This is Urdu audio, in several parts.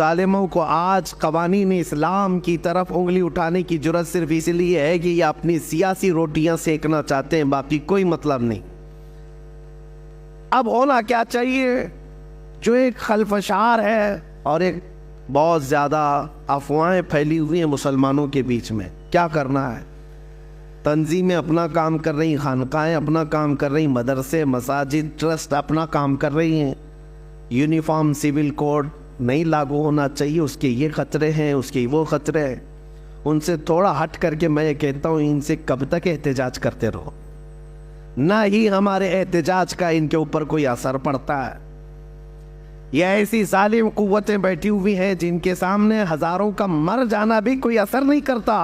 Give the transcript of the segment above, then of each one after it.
ظالموں کو آج قوانین اسلام کی طرف انگلی اٹھانے کی جرأت صرف اس لیے ہے کہ یہ اپنی سیاسی روٹیاں سیکنا چاہتے ہیں، باقی کوئی مطلب نہیں۔ اب ہونا کیا چاہیے؟ جو ایک خلفشار ہے اور ایک بہت زیادہ افواہیں پھیلی ہوئی ہیں مسلمانوں کے بیچ میں، کیا کرنا ہے؟ تنظیمیں اپنا کام کر رہی، خانقاہیں اپنا کام کر رہی، مدرسے، مساجد، ٹرسٹ اپنا کام کر رہی ہیں۔ یونیفارم سول کوڈ نہیں لاگو ہونا چاہیے، اس کے یہ خطرے ہیں، اس کے وہ خطرے ہیں۔ ان سے تھوڑا ہٹ کر کے میں یہ کہتا ہوں، ان سے کب تک احتجاج کرتے رہو؟ نہ ہی ہمارے احتجاج کا ان کے اوپر کوئی اثر پڑتا ہے۔ یہ ایسی ظالم قوتیں بیٹھی ہوئی ہیں جن کے سامنے ہزاروں کا مر جانا بھی کوئی اثر نہیں کرتا۔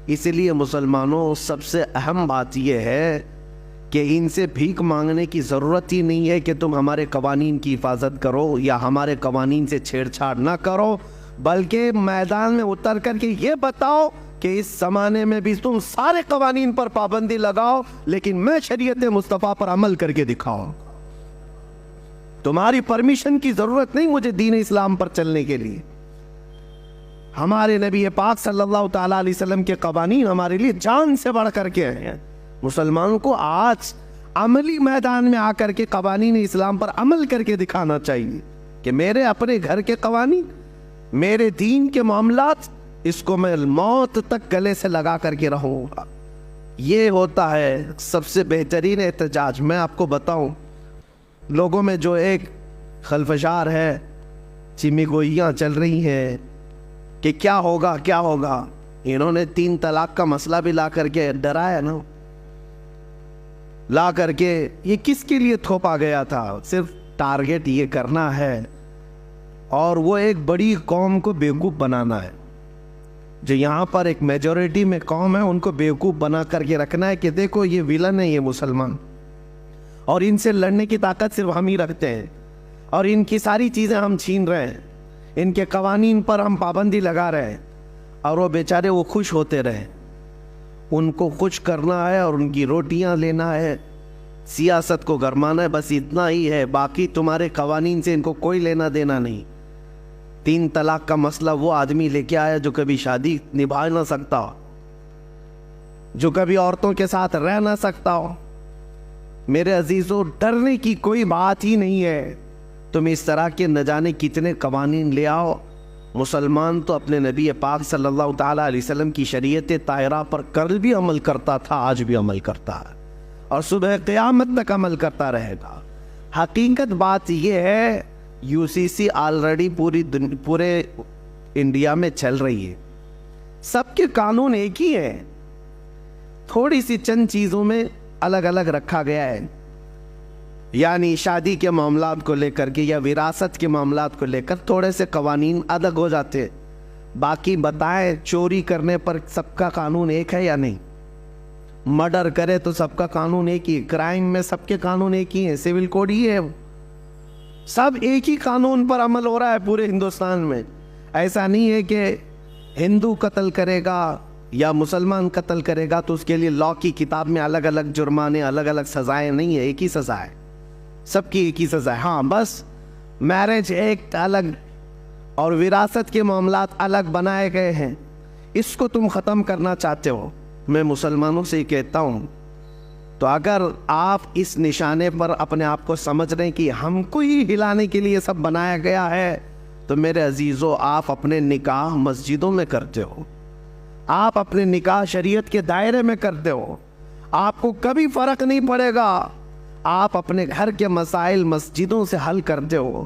اس لیے مسلمانوں، سب سے اہم بات یہ ہے کہ ان سے بھیک مانگنے کی ضرورت ہی نہیں ہے کہ تم ہمارے قوانین کی حفاظت کرو یا ہمارے قوانین سے چھیڑ چھاڑ نہ کرو، بلکہ میدان میں اتر کر کے یہ بتاؤ کہ اس زمانے میں بھی تم سارے قوانین پر پابندی لگاؤ، لیکن میں شریعت مصطفیٰ پر عمل کر کے دکھاؤں۔ تمہاری پرمیشن کی ضرورت نہیں مجھے دین اسلام پر چلنے کے لیے۔ ہمارے نبی پاک صلی اللہ تعالیٰ علیہ وسلم کے قوانین ہمارے لیے جان سے بڑھ کر کے ہیں۔ مسلمانوں کو آج عملی میدان میں آ کر کے قوانین اسلام پر عمل کر کے دکھانا چاہیے کہ میرے اپنے گھر کے قوانین، میرے دین کے معاملات، اس کو میں موت تک گلے سے لگا کر کے رہوں گا۔ یہ ہوتا ہے سب سے بہترین احتجاج۔ میں آپ کو بتاؤں، لوگوں میں جو ایک خلفشار ہے، چمی گوئیاں چل رہی ہیں کہ کیا ہوگا کیا ہوگا۔ انہوں نے 3 طلاق کا مسئلہ بھی لا کر کے ڈرایا نا، لا کر کے یہ کس کے لیے تھوپا گیا تھا؟ صرف ٹارگٹ یہ کرنا ہے اور وہ ایک بڑی قوم کو بیوقوف بنانا ہے۔ جو یہاں پر ایک میجورٹی میں قوم ہے، ان کو بیوقوف بنا کر کے رکھنا ہے کہ دیکھو یہ ویلن ہے، یہ مسلمان، اور ان سے لڑنے کی طاقت صرف ہم ہی رکھتے ہیں، اور ان کی ساری چیزیں ہم چھین رہے ہیں، ان کے قوانین پر ہم پابندی لگا رہے ہیں، اور وہ بیچارے وہ خوش ہوتے رہے۔ ان کو خوش کرنا ہے اور ان کی روٹیاں لینا ہے، سیاست کو گرمانا ہے، بس اتنا ہی ہے۔ باقی تمہارے قوانین سے ان کو کوئی لینا دینا نہیں۔ 3 طلاق کا مسئلہ وہ آدمی لے کے آیا جو کبھی شادی نبھا نہ سکتا ہو، جو کبھی عورتوں کے ساتھ رہ نہ سکتا ہو۔ میرے عزیزوں، ڈرنے کی کوئی بات ہی نہیں ہے۔ تم اس طرح کے نہ جانے کتنے قوانین لے آؤ، مسلمان تو اپنے نبی پاک صلی اللہ تعالیٰ علیہ وسلم کی شریعت طاہرہ پر کل بھی عمل کرتا تھا، آج بھی عمل کرتا ہے، اور صبح قیامت تک عمل کرتا رہے گا۔ حقیقت بات یہ ہے، UCC آلریڈی پورے انڈیا میں چل رہی ہے، سب کے قانون ایک ہی ہیں، تھوڑی سی چند چیزوں میں الگ الگ رکھا گیا ہے۔ یعنی شادی کے معاملات کو لے کر کے یا وراثت کے معاملات کو لے کر تھوڑے سے قوانین الگ ہو جاتے ہیں۔ باقی بتائیں، چوری کرنے پر سب کا قانون ایک ہے یا نہیں؟ مرڈر کرے تو سب کا قانون ایک ہی ہے، کرائم میں سب کے قانون ایک ہی ہیں، سول کوڈ ہی ہے، سب ایک ہی قانون پر عمل ہو رہا ہے پورے ہندوستان میں۔ ایسا نہیں ہے کہ ہندو قتل کرے گا یا مسلمان قتل کرے گا تو اس کے لیے لا کی کتاب میں الگ الگ جرمانے، الگ الگ سزائیں نہیں ہے، ایک ہی سزا ہے، سب کی ایک ہی سزا ہے۔ ہاں، بس میرج ایکٹ الگ اور وراثت کے معاملات الگ بنائے گئے ہیں، اس کو تم ختم کرنا چاہتے ہو۔ میں مسلمانوں سے یہ کہتا ہوں، تو اگر آپ اس نشانے پر اپنے آپ کو سمجھ رہے ہیں کہ ہم کو ہی ہلانے کے لیے سب بنایا گیا ہے، تو میرے عزیزو، آپ اپنے نکاح مسجدوں میں کرتے ہو، آپ اپنے نکاح شریعت کے دائرے میں کرتے ہو، آپ کو کبھی فرق نہیں پڑے گا۔ آپ اپنے گھر کے مسائل مسجدوں سے حل کرتے ہو،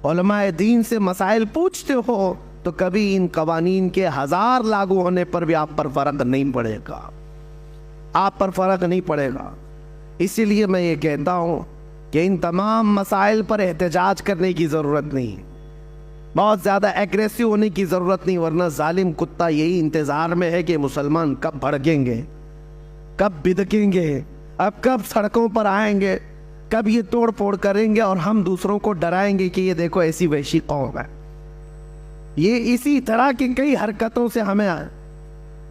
علماء دین سے مسائل پوچھتے ہو، تو کبھی ان قوانین کے 1000 لاگو ہونے پر بھی آپ پر فرق نہیں پڑے گا، آپ پر فرق نہیں پڑے گا۔ اسی لیے میں یہ کہتا ہوں کہ ان تمام مسائل پر احتجاج کرنے کی ضرورت نہیں، بہت زیادہ ایگریسو ہونے کی ضرورت نہیں، ورنہ ظالم کتا یہی انتظار میں ہے کہ مسلمان کب بھڑکیں گے، کب بدکیں گے، اب کب سڑکوں پر آئیں گے، کب یہ توڑ پھوڑ کریں گے اور ہم دوسروں کو ڈرائیں گے کہ یہ دیکھو ایسی وحشی قوم ہے۔ یہ اسی طرح کی کئی حرکتوں سے ہمیں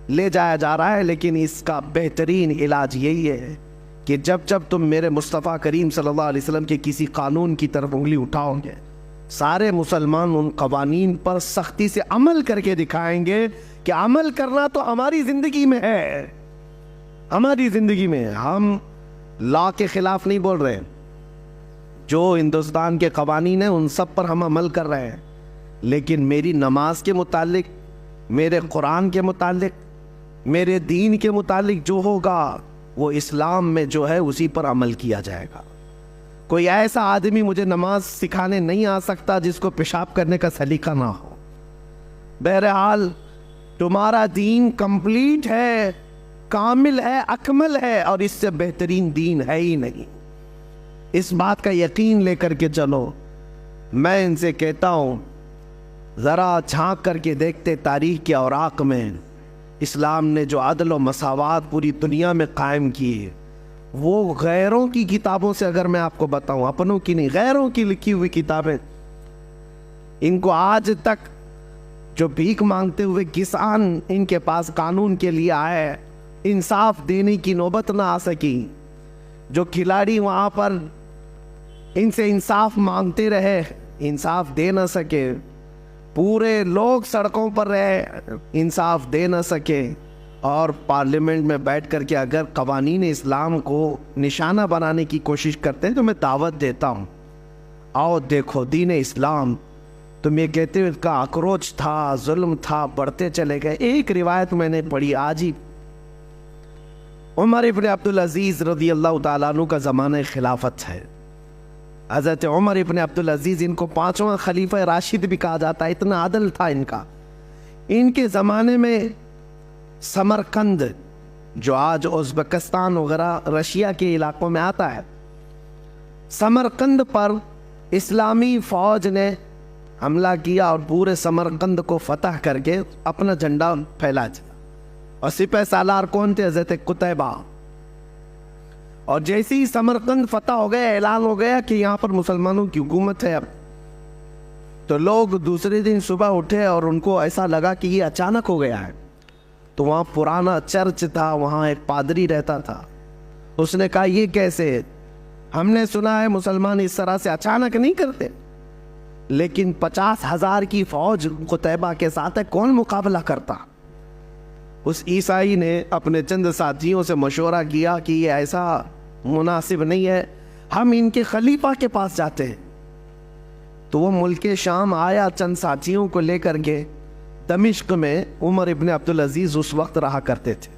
لے جایا جا رہا ہے، لیکن اس کا بہترین علاج یہی ہے کہ جب تم میرے مصطفیٰ کریم صلی اللہ علیہ وسلم کے کسی قانون کی طرف انگلی اٹھاؤ گے، سارے مسلمان ان قوانین پر سختی سے عمل کر کے دکھائیں گے کہ عمل کرنا تو ہماری زندگی میں ہے، ہماری زندگی میں. ہم لا کے خلاف نہیں بول رہے، جو ہندوستان کے قوانین ہیں ان سب پر ہم عمل کر رہے ہیں، لیکن میری نماز کے متعلق، میرے قرآن کے متعلق، میرے دین کے متعلق جو ہوگا وہ اسلام میں جو ہے اسی پر عمل کیا جائے گا. کوئی ایسا آدمی مجھے نماز سکھانے نہیں آ سکتا جس کو پیشاب کرنے کا سلیقہ نہ ہو. بہرحال تمہارا دین کمپلیٹ ہے، کامل ہے، اکمل ہے، اور اس سے بہترین دین ہے ہی نہیں. اس بات کا یقین لے کر کے چلو. میں ان سے کہتا ہوں ذرا جھانک کر کے دیکھتے تاریخ کے اوراق میں اسلام نے جو عدل و مساوات پوری دنیا میں قائم کی ہے، وہ غیروں کی کتابوں سے اگر میں آپ کو بتاؤں، اپنوں کی نہیں، غیروں کی لکھی ہوئی کتابیں، ان کو آج تک جو بھیک مانگتے ہوئے کسان ان کے پاس قانون کے لیے آئے، انصاف دینے کی نوبت نہ آ سکی. جو کھلاڑی وہاں پر ان سے انصاف مانگتے رہے، انصاف دے نہ سکے. پورے لوگ سڑکوں پر رہے، انصاف دے نہ سکے. اور پارلیمنٹ میں بیٹھ کر کے اگر قوانین اسلام کو نشانہ بنانے کی کوشش کرتے ہیں تو میں دعوت دیتا ہوں، آؤ دیکھو دین اسلام. تم یہ کہتے ہو اس کا اکروچ تھا، ظلم تھا، بڑھتے چلے گئے. ایک روایت میں نے پڑھی آج ہی، عمر ابن عبدالعزیز رضی اللہ تعالیٰ عنہ کا زمانہ خلافت ہے. حضرت عمر ابن عبدالعزیز، ان کو 5واں خلیفہ راشد بھی کہا جاتا ہے، اتنا عدل تھا ان کا. ان کے زمانے میں سمرقند، جو آج ازبکستان وغیرہ رشیا کے علاقوں میں آتا ہے، سمرقند پر اسلامی فوج نے حملہ کیا اور پورے سمرقند کو فتح کر کے اپنا جھنڈا پھیلا دیا. اور سپہ سالار کون تھے؟ حضرت قتیبہ. اور جیسے ہی سمرقند فتح ہو گیا، اعلان ہو گیا کہ یہاں پر مسلمانوں کی حکومت ہے اب، تو لوگ دوسرے دن صبح اٹھے اور ان کو ایسا لگا کہ یہ اچانک ہو گیا ہے. تو وہاں پرانا چرچ تھا، وہاں ایک پادری رہتا تھا. اس نے کہا یہ کیسے؟ ہم نے سنا ہے مسلمان اس طرح سے اچانک نہیں کرتے، لیکن 50,000 کی فوج قتیبہ کے ساتھ ہے، کون مقابلہ کرتا؟ اس عیسائی نے اپنے چند ساتھیوں سے مشورہ کیا کہ یہ ایسا مناسب نہیں ہے، ہم ان کے خلیفہ کے پاس جاتے ہیں. تو وہ ملک شام آیا چند ساتھیوں کو لے کر کے. دمشق میں عمر ابن عبدالعزیز اس وقت رہا کرتے تھے.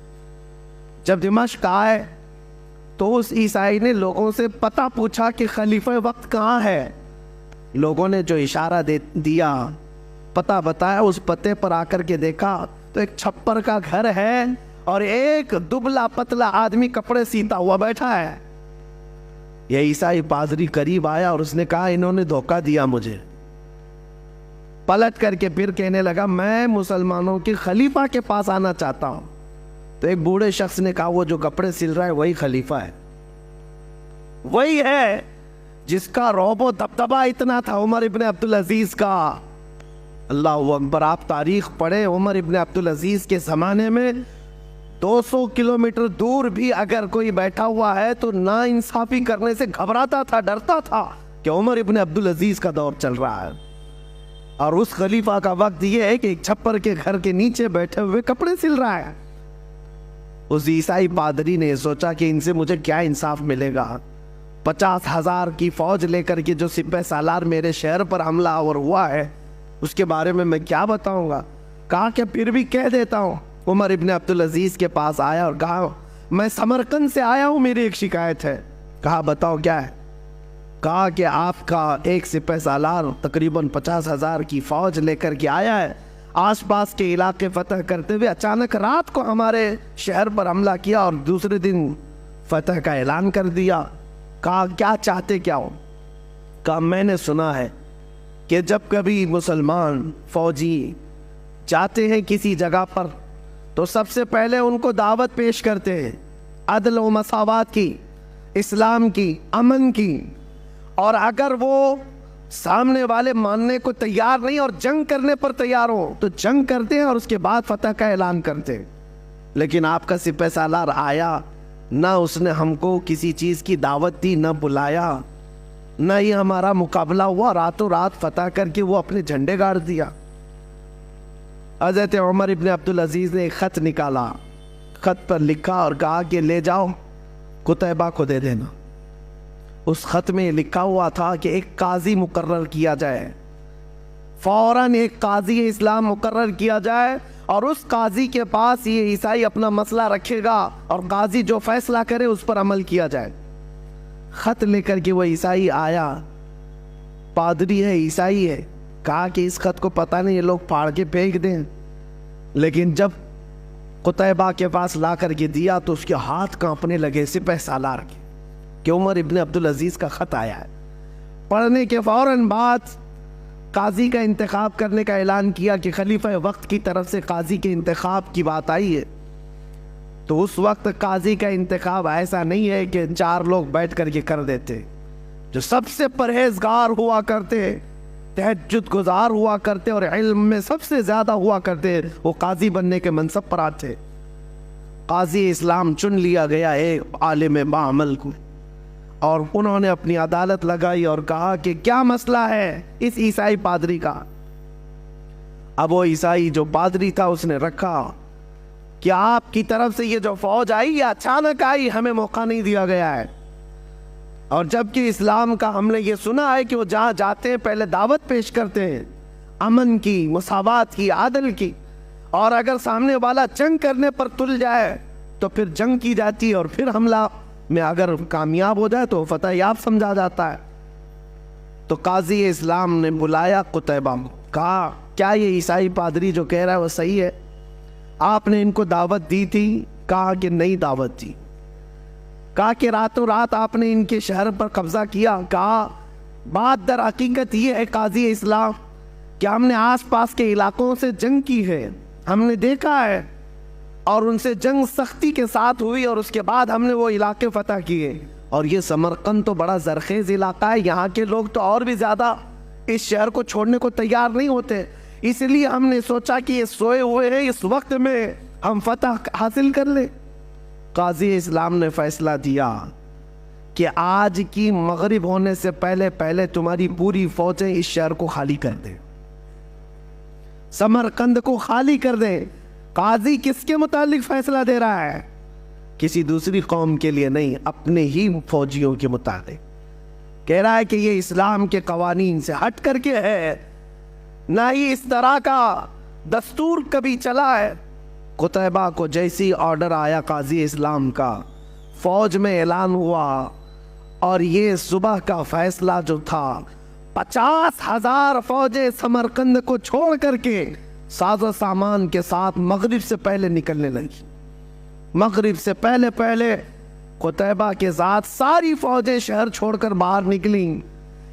جب دمشق آئے تو اس عیسائی نے لوگوں سے پتہ پوچھا کہ خلیفہ وقت کہاں ہے. لوگوں نے جو اشارہ دیا، پتہ بتایا، اس پتے پر آ کر کے دیکھا تو ایک چھپر کا گھر ہے اور ایک دبلا پتلا آدمی کپڑے سیتا ہوا بیٹھا ہے. یہ عیسائی پادری قریب آیا اور اس نے کہا انہوں نے دھوکہ دیا مجھے. پلٹ کر کے پھر کہنے لگا میں مسلمانوں کے خلیفہ کے پاس آنا چاہتا ہوں. تو ایک بوڑھے شخص نے کہا وہ جو کپڑے سل رہا ہے وہی خلیفہ ہے، وہی ہے جس کا رعب و دبدبہ اتنا تھا عمر ابن عبدالعزیز کا. اللہ اکبر. آپ تاریخ پڑھیں، عمر ابن عبدالعزیز کے زمانے میں 200 کلومیٹر دور بھی اگر کوئی بیٹھا ہوا ہے تو نا انصافی کرنے سے گھبراتا تھا، ڈرتا تھا کہ عمر ابن عبدالعزیز کا دور چل رہا ہے. اور اس خلیفہ کا وقت یہ ہے کہ ایک چھپر کے گھر کے نیچے بیٹھے ہوئے کپڑے سل رہا ہے. اس عیسائی پادری نے سوچا کہ ان سے مجھے کیا انصاف ملے گا. 50,000 کی فوج لے کر کے جو سپہ سالار میرے شہر پر حملہ آور ہوا ہے اس کے بارے میں کیا بتاؤں گا. کہا کہ پھر بھی کہہ دیتا ہوں. عمر ابن عبدالعزیز کے پاس آیا اور کہا میں سمرقند سے آیا ہوں، میری ایک شکایت ہے. کہا بتاؤ کیا ہے. کہا کہ آپ کا ایک سپہ سالار تقریباً 50,000 کی فوج لے کر کے آیا ہے، آس پاس کے علاقے فتح کرتے ہوئے اچانک رات کو ہمارے شہر پر حملہ کیا اور دوسرے دن فتح کا اعلان کر دیا. کہا کیا چاہتے کیا ہو. کہا میں نے سنا ہے کہ جب کبھی مسلمان فوجی جاتے ہیں کسی جگہ پر تو سب سے پہلے ان کو دعوت پیش کرتے ہیں عدل و مساوات کی، اسلام کی، امن کی، اور اگر وہ سامنے والے ماننے کو تیار نہیں اور جنگ کرنے پر تیار ہو تو جنگ کرتے ہیں اور اس کے بعد فتح کا اعلان کرتے ہیں. لیکن آپ کا سپہ سالار آیا، نہ اس نے ہم کو کسی چیز کی دعوت دی، نہ بلایا. نہ ہی ہمارا مقابلہ ہوا، راتوں رات فتح کر کے وہ اپنے جھنڈے گاڑ دیا۔ حضرت عمر ابن عبدالعزیز نے ایک خط نکالا، خط پر لکھا اور کہا کہ لے جاؤ قتیبہ کو دے دینا۔ اس خط میں لکھا ہوا تھا کہ ایک قاضی مقرر کیا جائے، فوراً ایک قاضی اسلام مقرر کیا جائے، اور اس قاضی کے پاس یہ عیسائی اپنا مسئلہ رکھے گا اور قاضی جو فیصلہ کرے اس پر عمل کیا جائے۔ خط لے کر کے وہ عیسائی آیا، پادری ہے، عیسائی ہے، کہا کہ اس خط کو پتہ نہیں یہ لوگ پھاڑ کے پھینک دیں، لیکن جب قتیبہ کے پاس لا کر کے دیا تو اس کے ہاتھ کانپنے لگے سپہ سالار کے کہ عمر ابن عبدالعزیز کا خط آیا ہے۔ پڑھنے کے فوراً بعد قاضی کا انتخاب کرنے کا اعلان کیا کہ خلیفہ وقت کی طرف سے قاضی کے انتخاب کی بات آئی ہے۔ تو اس وقت قاضی کا انتخاب ایسا نہیں ہے کہ 4 لوگ بیٹھ کر کے کر دیتے، جو سب سے پرہیزگار ہوا کرتے، تہجد گزار ہوا کرتے اور علم میں سب سے زیادہ ہوا کرتے، وہ قاضی بننے کے منصب پر آتے۔ قاضی اسلام چن لیا گیا ایک عالم باعمل کو، اور انہوں نے اپنی عدالت لگائی اور کہا کہ کیا مسئلہ ہے اس عیسائی پادری کا۔ اب وہ عیسائی جو پادری تھا اس نے رکھا کہ آپ کی طرف سے یہ جو فوج آئی یہ اچانک آئی، ہمیں موقع نہیں دیا گیا ہے، اور جبکہ اسلام کا ہم نے یہ سنا ہے کہ وہ جہاں جاتے ہیں پہلے دعوت پیش کرتے ہیں امن کی، مساوات کی، عدل کی، اور اگر سامنے والا جنگ کرنے پر تل جائے تو پھر جنگ کی جاتی ہے، اور پھر حملہ میں اگر کامیاب ہو جائے تو فتح یاب سمجھا جاتا ہے۔ تو قاضی اسلام نے بلایا قتیبہ، کہا کیا یہ عیسائی پادری جو کہہ رہا ہے وہ صحیح ہے؟ آپ نے ان کو دعوت دی تھی؟ کہا کہ نہیں دعوت دی۔ کہا کہ راتوں رات آپ نے ان کے شہر پر قبضہ کیا؟ کہا بات در حقیقت یہ ہے قاضی اسلام کہ ہم نے آس پاس کے علاقوں سے جنگ کی ہے، ہم نے دیکھا ہے، اور ان سے جنگ سختی کے ساتھ ہوئی، اور اس کے بعد ہم نے وہ علاقے فتح کیے، اور یہ سمرقند تو بڑا زرخیز علاقہ ہے، یہاں کے لوگ تو اور بھی زیادہ اس شہر کو چھوڑنے کو تیار نہیں ہوتے، اس لیے ہم نے سوچا کہ یہ سوئے ہوئے ہیں، اس وقت میں ہم فتح حاصل کر لیں۔ قاضی اسلام نے فیصلہ دیا کہ آج کی مغرب ہونے سے پہلے پہلے تمہاری پوری فوجیں اس شہر کو خالی کر دیں، سمرقند کو خالی کر دیں۔ قاضی کس کے متعلق فیصلہ دے رہا ہے؟ کسی دوسری قوم کے لیے نہیں، اپنے ہی فوجیوں کے متعلق کہہ رہا ہے کہ یہ اسلام کے قوانین سے ہٹ کر کے ہے، نہ ہی اس طرح کا دستور کبھی چلا ہے۔ قتیبہ کو جیسی آرڈر آیا قاضی اسلام کا، فوج میں اعلان ہوا، اور یہ صبح کا فیصلہ جو تھا 50,000 فوجیں سمرقند کو چھوڑ کر کے ساز و سامان کے ساتھ مغرب سے پہلے نکلنے لگی۔ مغرب سے پہلے پہلے قتیبہ کے ذات ساری فوجیں شہر چھوڑ کر باہر نکلیں۔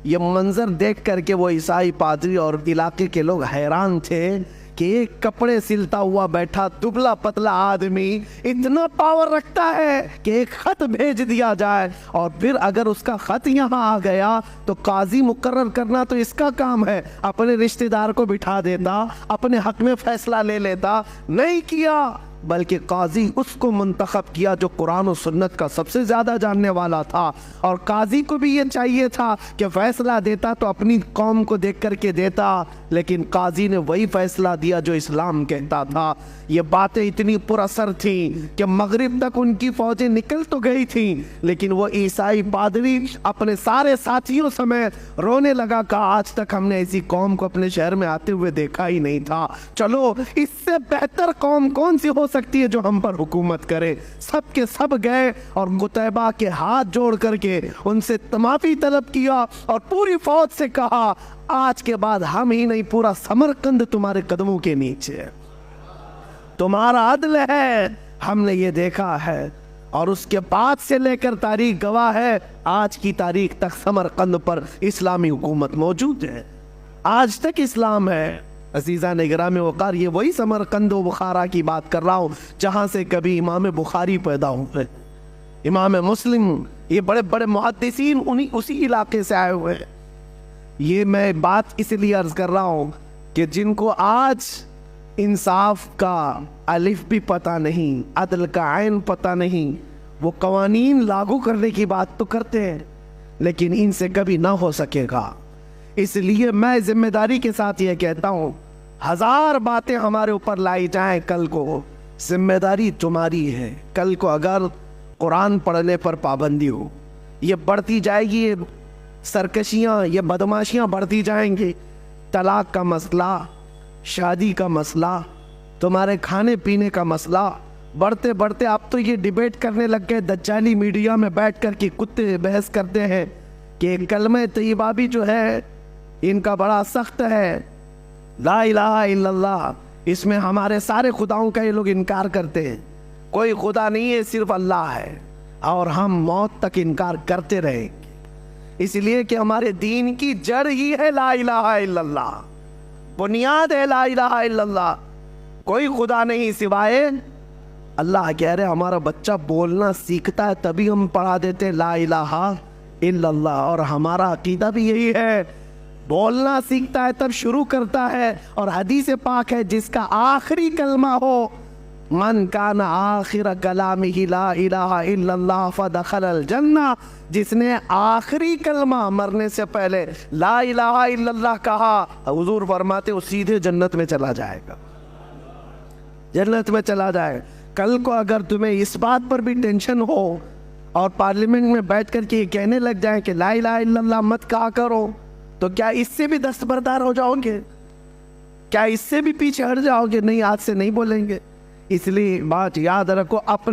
یہ منظر دیکھ کر کے وہ عیسائی پادری اور علاقے کے لوگ حیران تھے کہ ایک کپڑے سلتا ہوا بیٹھا دبلا پتلا آدمی اتنا پاور رکھتا ہے کہ ایک خط بھیج دیا جائے، اور پھر اگر اس کا خط یہاں آ گیا تو قاضی مقرر کرنا تو اس کا کام ہے، اپنے رشتہ دار کو بٹھا دیتا، اپنے حق میں فیصلہ لے لیتا، نہیں کیا، بلکہ قاضی اس کو منتخب کیا جو قرآن و سنت کا سب سے زیادہ جاننے والا تھا، اور قاضی کو بھی یہ چاہیے تھا کہ فیصلہ دیتا تو اپنی قوم کو دیکھ کر کے دیتا، لیکن قاضی نے وہی فیصلہ دیا جو اسلام کہتا تھا۔ یہ باتیں اتنی پر اثر تھیں کہ مغرب تک ان کی فوجیں نکل تو گئی تھیں، لیکن وہ عیسائی پادری اپنے سارے ساتھیوں سمیت رونے لگا کہ آج تک ہم نے ایسی قوم کو اپنے شہر میں آتے ہوئے دیکھا ہی نہیں تھا، چلو اس سے بہتر قوم کون سی ہو سکتی ہے جو ہم پر حکومت کرے۔ سب کے سب گئے اور قتیبہ کے ہاتھ جوڑ کر کے ان سے معافی طلب کیا، اور پوری فوج سے کہا آج کے بعد ہم ہی نہیں پورا سمرقند تمہارے قدموں کے نیچے ہے، تمہارا عدل ہے، ہم نے یہ دیکھا ہے، اور اس کے بعد سے لے کر تاریخ گواہ ہے، آج کی تاریخ تک سمرقند پر اسلامی حکومت موجود ہے، آج تک اسلام ہے۔ عزیزان گرامی وقار، یہ وہی سمرقند و بخارا کی بات کر رہا ہوں جہاں سے کبھی امام بخاری پیدا ہوئے، امام مسلم، یہ بڑے بڑے محدثین اسی علاقے سے آئے ہوئے ہیں۔ یہ میں بات اس لیے عرض کر رہا ہوں کہ جن کو آج انصاف کا الف بھی پتہ نہیں، عدل کا عین پتہ نہیں، وہ قوانین لاگو کرنے کی بات تو کرتے ہیں، لیکن ان سے کبھی نہ ہو سکے گا. اس لیے میں ذمہ داری کے ساتھ یہ کہتا ہوں، 1000 باتیں ہمارے اوپر لائی جائیں، کل کو ذمہ داری تمہاری ہے. کل کو اگر قرآن پڑھنے پر پابندی ہو، یہ بڑھتی جائے گی، یہ سرکشیاں، یہ بدماشیاں بڑھتی جائیں گی. طلاق کا مسئلہ، شادی کا مسئلہ، تمہارے کھانے پینے کا مسئلہ بڑھتے بڑھتے اب تو یہ ڈیبیٹ کرنے لگ گئے دجالی میڈیا میں بیٹھ کر کے کتے بحث کرتے ہیں کہ کلمہ طیبہ بھی جو ہے ان کا بڑا سخت ہے، لا الہ الا اللہ، اس میں ہمارے سارے خداؤں کا یہ لوگ انکار کرتے ہیں. کوئی خدا نہیں ہے، صرف اللہ ہے، اور ہم موت تک انکار کرتے رہیں گے. اس لیے کہ ہمارے دین کی جڑ ہی ہے لا الہ الا اللہ، بنیاد ہے لا الہ الا اللہ. کوئی خدا نہیں سوائے اللہ. کہہ رہے ہمارا بچہ بولنا سیکھتا ہے تبھی ہم پڑھا دیتے ہیں لا الہ الا اللہ، اور ہمارا عقیدہ بھی یہی ہے، بولنا سیکھتا ہے تب شروع کرتا ہے. اور حدیث پاک ہے جس کا آخری کلمہ ہو، من کان آخر کلامہ لا الہ الا اللہ فدخل الجنہ، جس نے آخری کلمہ مرنے سے پہلے لا الہ الا اللہ کہا، حضور فرماتے وہ سیدھے جنت میں چلا جائے گا، جنت میں چلا جائے گا. کل کو اگر تمہیں اس بات پر بھی ٹینشن ہو اور پارلیمنٹ میں بیٹھ کر کے یہ کہنے لگ جائیں کہ لا الہ الا اللہ مت کہا کرو، تو کیا اس سے بھی دستبردار ہو جاؤ گے؟ کیا اس سے بھی پیچھے ہٹ جاؤ گے؟ نہیں، آج سے نہیں بولیں گے. اس لیے بات یاد رکھو، اپنے